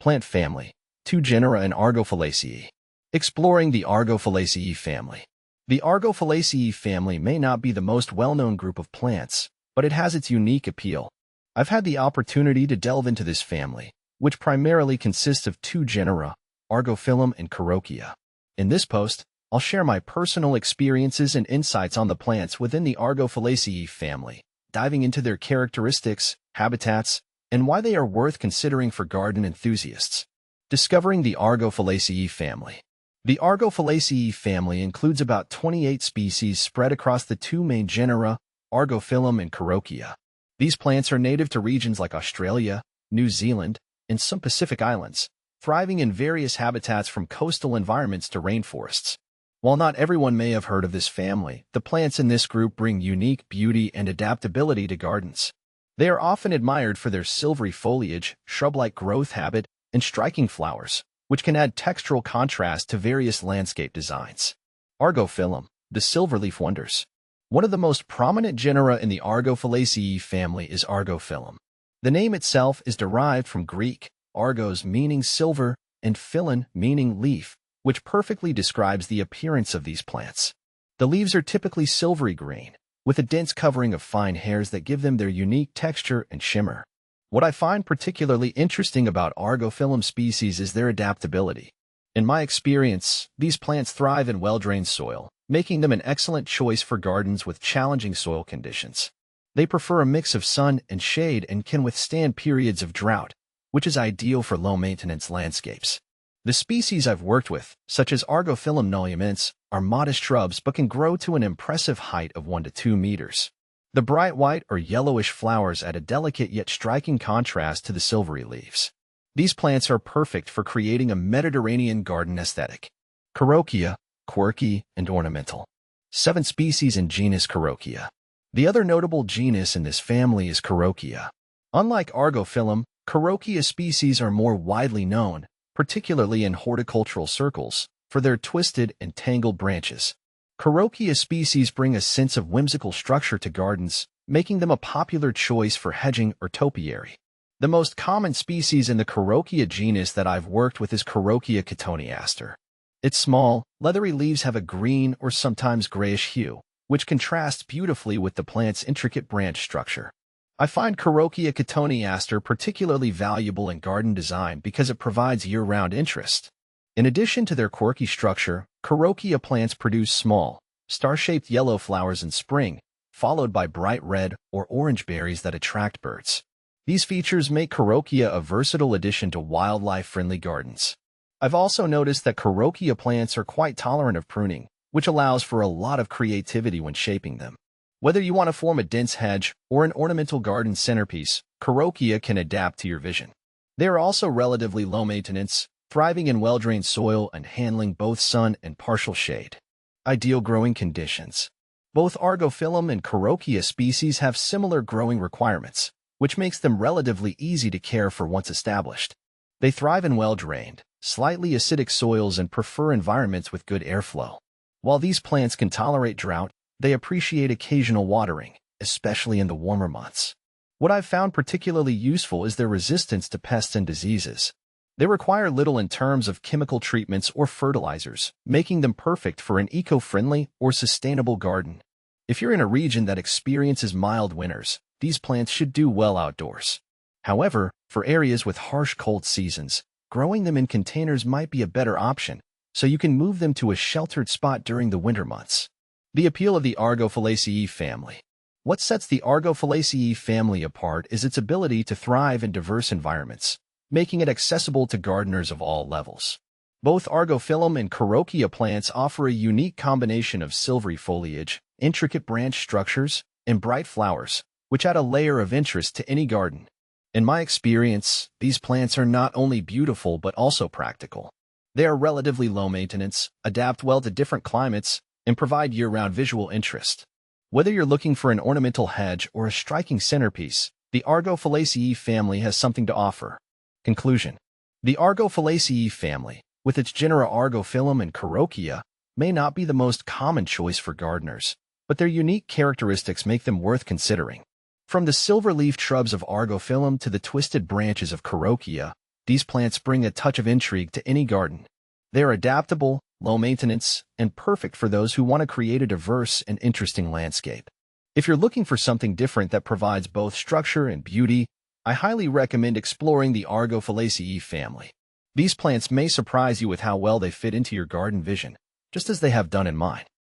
Plant family, 2 genera and Argophyllaceae. Exploring the Argophyllaceae family. The Argophyllaceae family may not be the most well-known group of plants, but it has its unique appeal. I've had the opportunity to delve into this family, which primarily consists of 2 genera, Argophyllum and Carokia. In this post, I'll share my personal experiences and insights on the plants within the Argophyllaceae family, diving into their characteristics, habitats, and why they are worth considering for garden enthusiasts. Discovering the Argophyllaceae family. The Argophyllaceae family includes about 28 species spread across the 2 main genera, Argophyllum and Carokia. These plants are native to regions like Australia, New Zealand, and some Pacific islands, thriving in various habitats from coastal environments to rainforests. While not everyone may have heard of this family, the plants in this group bring unique beauty and adaptability to gardens. They are often admired for their silvery foliage, shrub-like growth habit, and striking flowers, which can add textural contrast to various landscape designs. Argophyllum, the silverleaf wonders. One of the most prominent genera in the Argophyllaceae family is Argophyllum. The name itself is derived from Greek, argos meaning silver, and phyllon meaning leaf, which perfectly describes the appearance of these plants. The leaves are typically silvery green, with a dense covering of fine hairs that give them their unique texture and shimmer. What I find particularly interesting about Argophyllum species is their adaptability. In my experience, these plants thrive in well-drained soil, making them an excellent choice for gardens with challenging soil conditions. They prefer a mix of sun and shade and can withstand periods of drought, which is ideal for low-maintenance landscapes. The species I've worked with, such as Argophyllum nulliaments, are modest shrubs but can grow to an impressive height of 1 to 2 meters. The bright white or yellowish flowers add a delicate yet striking contrast to the silvery leaves. These plants are perfect for creating a Mediterranean garden aesthetic. Carokia, quirky and ornamental. 7 species in genus Carokia. The other notable genus in this family is Carokia. Unlike Argophyllum, Carokia species are more widely known, particularly in horticultural circles, for their twisted and tangled branches. Carokia species bring a sense of whimsical structure to gardens, making them a popular choice for hedging or topiary. The most common species in the Carokia genus that I've worked with is Carokia cotoneaster. Its small, leathery leaves have a green or sometimes grayish hue, which contrasts beautifully with the plant's intricate branch structure. I find Carokia cotoneaster particularly valuable in garden design because it provides year-round interest. In addition to their quirky structure, Carokia plants produce small, star-shaped yellow flowers in spring, followed by bright red or orange berries that attract birds. These features make Carokia a versatile addition to wildlife-friendly gardens. I've also noticed that Carokia plants are quite tolerant of pruning, which allows for a lot of creativity when shaping them. Whether you want to form a dense hedge or an ornamental garden centerpiece, Carokia can adapt to your vision. They are also relatively low maintenance, thriving in well-drained soil and handling both sun and partial shade. Ideal growing conditions. Both Argophyllum and Carokia species have similar growing requirements, which makes them relatively easy to care for once established. They thrive in well-drained, slightly acidic soils and prefer environments with good airflow. While these plants can tolerate drought, they appreciate occasional watering, especially in the warmer months. What I've found particularly useful is their resistance to pests and diseases. They require little in terms of chemical treatments or fertilizers, making them perfect for an eco-friendly or sustainable garden. If you're in a region that experiences mild winters, these plants should do well outdoors. However, for areas with harsh cold seasons, growing them in containers might be a better option, so you can move them to a sheltered spot during the winter months. The appeal of the Argophyllaceae family. What sets the Argophyllaceae family apart is its ability to thrive in diverse environments, making it accessible to gardeners of all levels. Both Argophyllum and Carokia plants offer a unique combination of silvery foliage, intricate branch structures, and bright flowers, which add a layer of interest to any garden. In my experience, these plants are not only beautiful but also practical. They are relatively low maintenance, adapt well to different climates, and provide year-round visual interest. Whether you're looking for an ornamental hedge or a striking centerpiece, the Argophyllaceae family has something to offer. Conclusion. The Argophyllaceae family, with its genera Argophyllum and Carokia, may not be the most common choice for gardeners, but their unique characteristics make them worth considering. From the silver-leafed shrubs of Argophyllum to the twisted branches of Carokia, These plants bring a touch of intrigue to any garden. They are adaptable, low maintenance, and perfect for those who want to create a diverse and interesting landscape. If you're looking for something different that provides both structure and beauty, I highly recommend exploring the Argophyllaceae family. These plants may surprise you with how well they fit into your garden vision, just as they have done in mine.